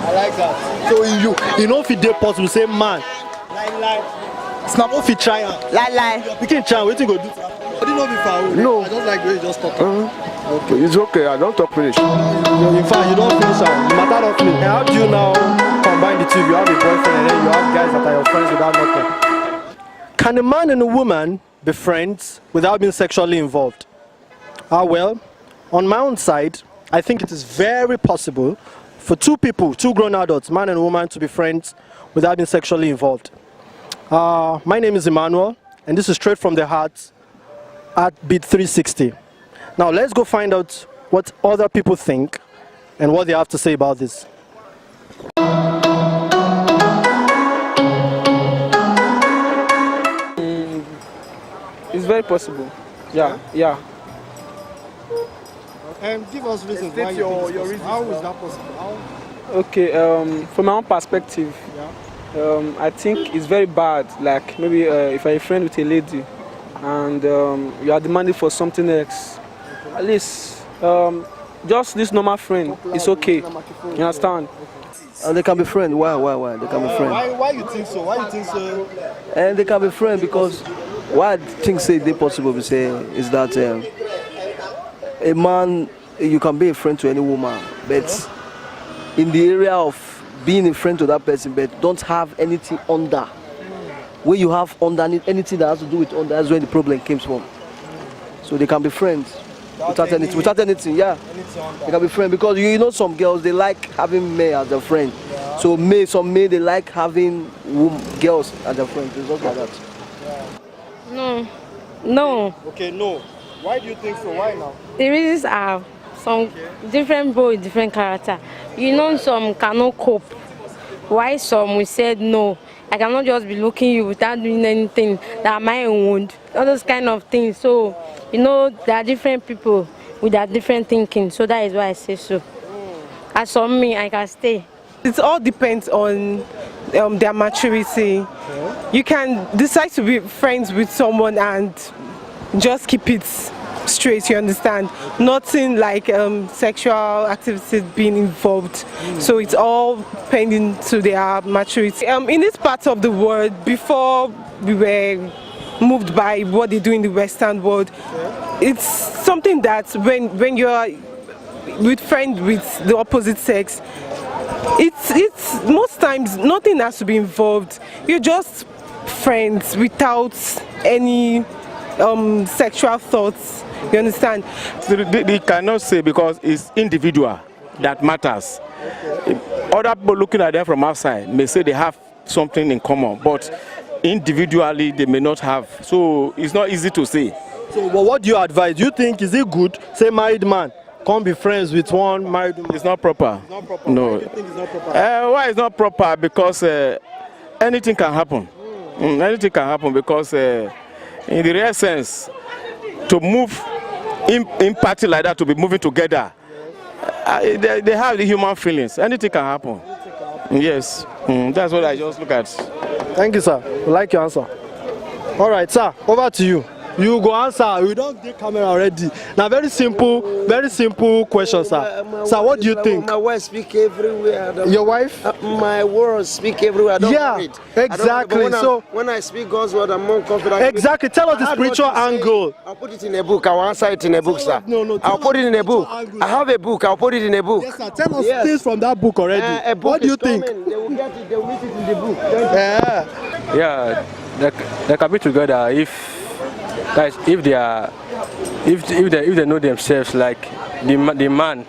I like that. So you know if it did possible, say man. Like. Snap off it try. Lie. You can try. What you go do? I didn't know before. No. I don't like the way you just talk. Okay, it's okay. I don't talk finish. In fact, you don't finish. You matter of me. How do you now combine the two? You have a boyfriend and then you have guys that are your friends without nothing. Can a man and a woman be friends without being sexually involved? Well, on my own side, I think it is very possible for two people, two grown adults, man and woman, to be friends without being sexually involved. My name is Emmanuel, and this is Straight from the Heart at Beat 360. Now let's go find out what other people think and what they have to say about this. It's very possible. Yeah. And give us reasons why your reasons. How is that possible? Okay, from my own perspective, I think it's very bad. Like maybe if I'm a friend with a lady and you are demanding for something else, at least just this normal friend, it's okay. You understand? And they can be friends. Why? They can be friends. Why you think so? Why you think so? And they can be friends because what I think say they possible to say is that a man, you can be a friend to any woman, but in the area of being a friend to that person, but don't have anything under. When you have underneath anything that has to do with under, that's when the problem comes from. So they can be friends without anything. Yeah. They can be friends because you know some girls they like having men as their friend. Yeah. So some men they like having girls as their friends. It's just like that. Yeah. No. Okay, no. Why do you think so? Why now? The reasons are some different boy, different character. You know, some cannot cope. Why some we said no? I cannot just be looking you without doing anything that my own, all those kind of things. So, you know, there are different people with their different thinking. So that is why I say so. As for me, I can stay. It all depends on their maturity. You can decide to be friends with someone and just keep it straight, you understand? Nothing like sexual activities being involved. So it's all pending to their maturity. In this part of the world, before we were moved by what they do in the Western world, it's something that when you're with friends with the opposite sex, it's most times nothing has to be involved. You're just friends without any sexual thoughts. You understand? They cannot say because it's individual that matters. Other people looking at them from outside may say they have something in common, but individually they may not have. So it's not easy to say. So what do you advise? Do you think is it good, say married man, can't be friends with one married woman? It's not proper. It's not proper. No. Why do you think it's not proper? Why it's not proper? Because anything can happen. Anything can happen because in the real sense, to move in party like that, to be moving together, they have the human feelings. Anything can happen. Yes, that's what I just look at. Thank you, sir. We like your answer. All right, sir, over to you. You go answer. We don't get camera already. Now, very simple question, sir. Sir, what do you think? My wife speak everywhere. Your wife? My words speak everywhere. I don't yeah, exactly. So when I speak God's word, I'm more confident. Exactly. Tell us the spiritual angle. I'll put it in a book. I'll answer it in a book, sir. No. I'll put it in a book. I have a book. I'll put it in a book. Yes, sir. Tell us things from that book already. What do you think? They will get it. They will meet it in the book. Yeah, they can be together if they know themselves, like the man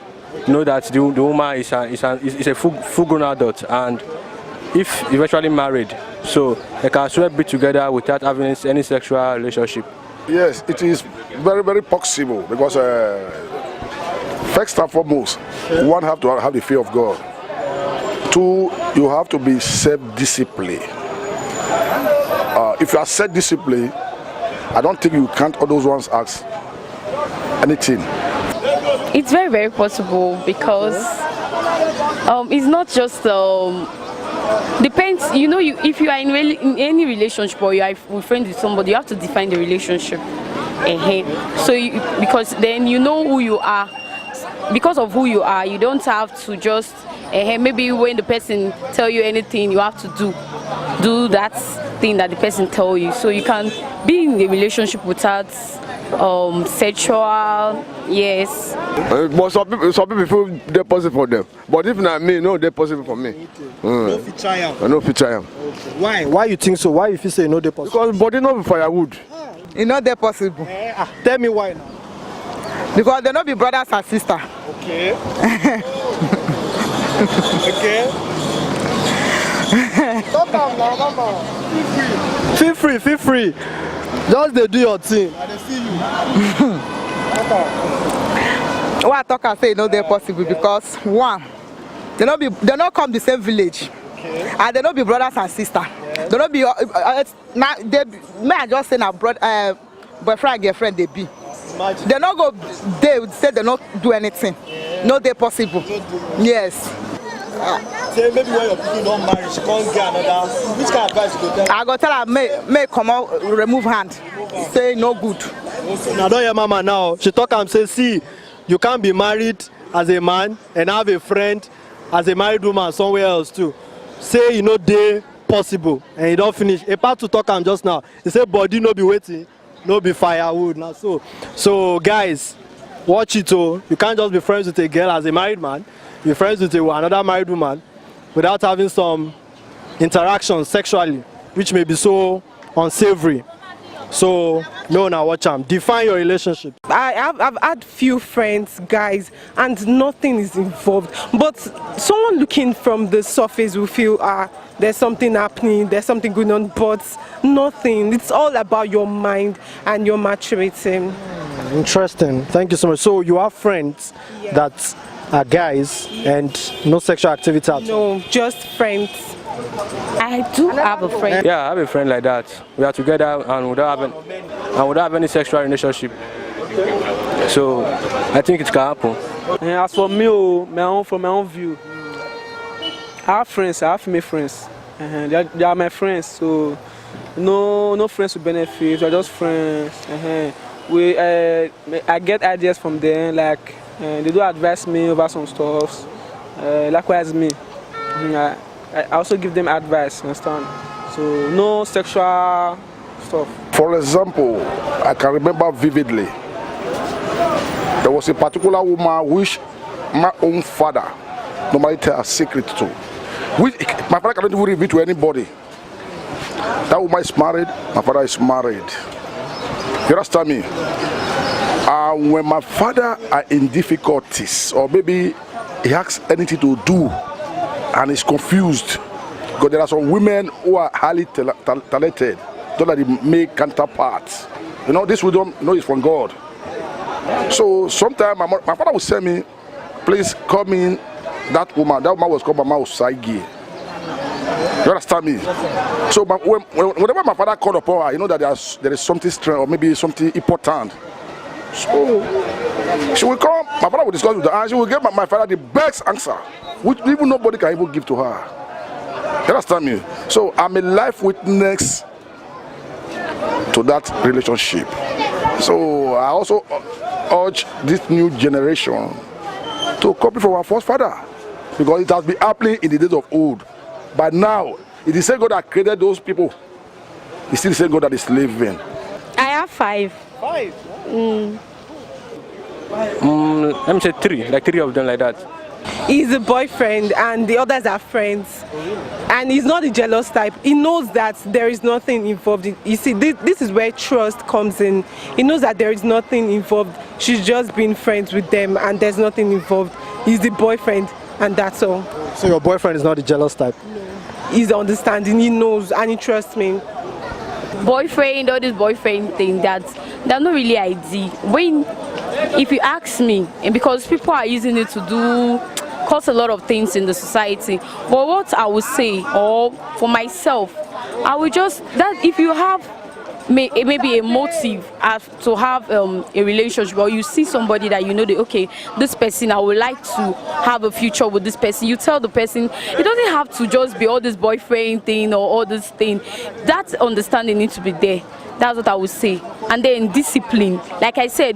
know that the woman is a full grown adult, and if eventually married, so they can still be together without having any sexual relationship. Yes, it is very, very possible because first and foremost, one have to have the fear of God. Two, you have to be self-disciplined. If you are self-disciplined, I don't think you can't all those ones ask anything. It's very, very possible because it's not just depends. You know, if you are in any relationship or you are friends with somebody, you have to define the relationship. So because then you know who you are. because of who you are, you don't have to just maybe when the person tell you anything, you have to do that thing that the person tell you. So you can be in a relationship without sexual, yes. But some people feel they're possible for them. But if not me, no, they're possible for me. No fit try am. No fit try am. Why? Why you think so? Why if you say no dey possible? Because body no be firewood. It's not that possible. Tell me why now. Because they not be brothers and sisters. Okay. Okay. Talk am now, mama. Feel free. Just dey do your thing. I dey see you. What I talk and say no they possible because one, they not come the same village. Okay. And they not be brothers and sisters. Yeah. They not be now they may I just say now boyfriend and girlfriend they be. Imagine. They not go they would say they not do anything. Yeah. No they possible. Yes. Say maybe when your people don't marry, she can't get another. Which kind of advice you go tell her? I go tell her may come out remove hand. Say no good. Now don't hear mama now. She talk and say, see, you can't be married as a man and have a friend as a married woman somewhere else too. Say you know they possible and you don't finish. A part to talk am just now. He say body no be waiting, no be firewood. Now so guys, watch it oh. You can't just be friends with a girl as a married man. Be friends with another married woman without having some interaction sexually, which may be so unsavory. So no, now watch them. Define your relationship. I've had few friends, guys, and nothing is involved. But someone looking from the surface will feel there's something happening, there's something going on, but nothing. It's all about your mind and your maturity. Interesting. Thank you so much. So you have friends that are guys and no sexual activity at all? No, just friends. I do have a friend. Yeah, I have a friend like that. We are together and we don't have any sexual relationship. So I think it can happen. And as for me, from my own view, I have friends, I have female friends. They are my friends, so no friends with benefits, we're just friends. I get ideas from them, like they do advise me over some stuff. Likewise me. I also give them advice, understand? So no sexual stuff. For example, I can remember vividly, there was a particular woman which my own father normally tell a secret to. Which my father cannot even reveal to anybody. That woman is married, my father is married. You understand me? When my father are in difficulties, or maybe he asks anything to do and is confused, because there are some women who are highly talented, so that they make counterparts. You know, this we don't know is from God. So sometimes my father will send me, please call me that woman. That woman was called Mama Osaigi. You understand me? So whenever my father called upon her, you know that there is something strange or maybe something important. So she will come, my father will discuss with her, and she will give my father the best answer, which even nobody can even give to her. You understand me? So I'm a life witness to that relationship. So I also urge this new generation to copy from our first father, because it has been happening in the days of old. But now, it is the same God that created those people. It's still the same God that is living. I have 5. 5? Let me say 3, like 3 of them like that. He's a boyfriend and the others are friends. And he's not a jealous type. He knows that there is nothing involved. You see, this is where trust comes in. He knows that there is nothing involved. She's just been friends with them and there's nothing involved. He's the boyfriend and that's all. So your boyfriend is not a jealous type? No. He's understanding, he knows and he trusts me. Boyfriend, all this boyfriend thing, they're not really ideal. If you ask me, and because people are using it to cause a lot of things in the society, but what I would say, or for myself, I would just, that if you have maybe a motive to have a relationship, or you see somebody that you know that, okay, this person, I would like to have a future with this person, you tell the person, it doesn't have to just be all this boyfriend thing or all this thing. That understanding needs to be there. That's what I would say. And then discipline. Like I said,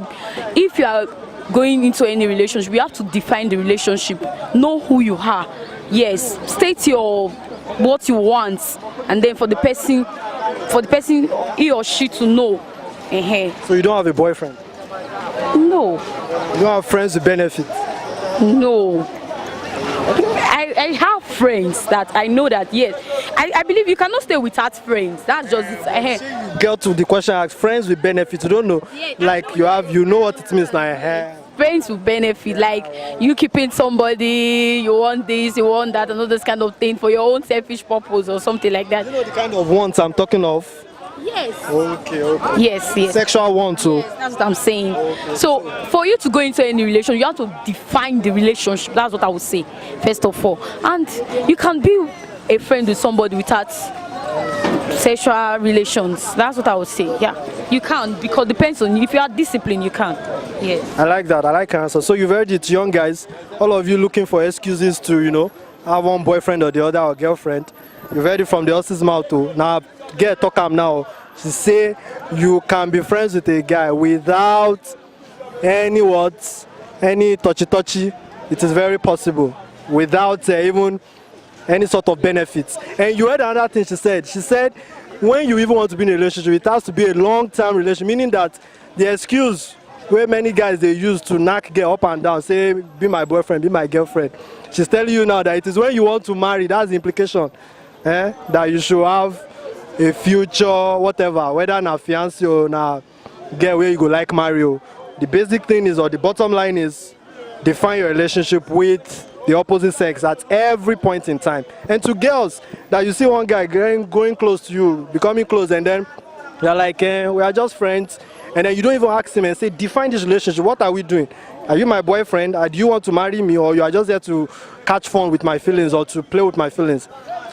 if you are going into any relationship, you have to define the relationship, know who you are. Yes, state what you want, and then for the person he or she to know. So you don't have a boyfriend? No. You don't have friends with benefits? No. I have friends that I know that, yes. I believe you cannot stay without friends. That's just it. Get to the question asked, friends with benefits. You don't know, like you know what it means now. Friends with benefit, like you keeping somebody, you want this, you want that, and all this kind of thing for your own selfish purpose or something like that. You know the kind of wants I'm talking of? Yes. Okay. Yes. Sexual wants, so. Yes, that's what I'm saying. Okay. So for you to go into any relation, you have to define the relationship. That's what I would say, first of all. And you can be a friend with somebody without sexual relations. That's what I would say. Yeah, you can, because it depends on you. If you are disciplined, you can. Yes. I like that. I like your answer. So you've heard it, young guys. All of you looking for excuses to, have one boyfriend or the other or girlfriend. You've heard it from the horse's mouth too. Now, get talk am now. She say you can be friends with a guy without any words, any touchy. It is very possible. Without even any sort of benefits. And you heard another thing she said. She said when you even want to be in a relationship, it has to be a long-term relationship, meaning that the excuse where many guys they use to knock girl up and down, say be my boyfriend, be my girlfriend. She's telling you now that it is when you want to marry, that's the implication, that you should have a future, whatever, whether na fiancé or na girl where you go like Mario. The basic thing is, or the bottom line is, define your relationship with the opposite sex at every point in time. And to girls, that you see one guy going close to you, becoming close, and then you're like, we are just friends, and then you don't even ask him and say, define this relationship, what are we doing? Are you my boyfriend? Do you want to marry me, or you are just there to catch fun with my feelings or to play with my feelings?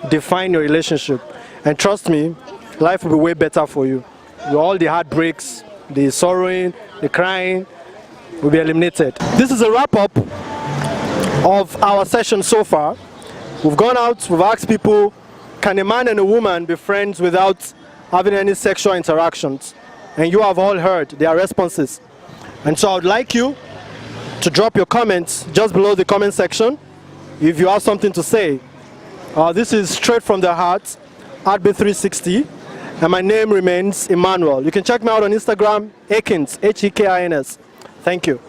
Define your relationship. And trust me, life will be way better for you. All the heartbreaks, the sorrowing, the crying will be eliminated. This is a wrap-up of our session so far. We've gone out, we've asked people, can a man and a woman be friends without having any sexual interactions? And you have all heard their responses. And so I would like you to drop your comments just below the comment section if you have something to say. This is straight from the heart, Adby360, and my name remains Emmanuel. You can check me out on Instagram, Ekins, Hekins. Thank you.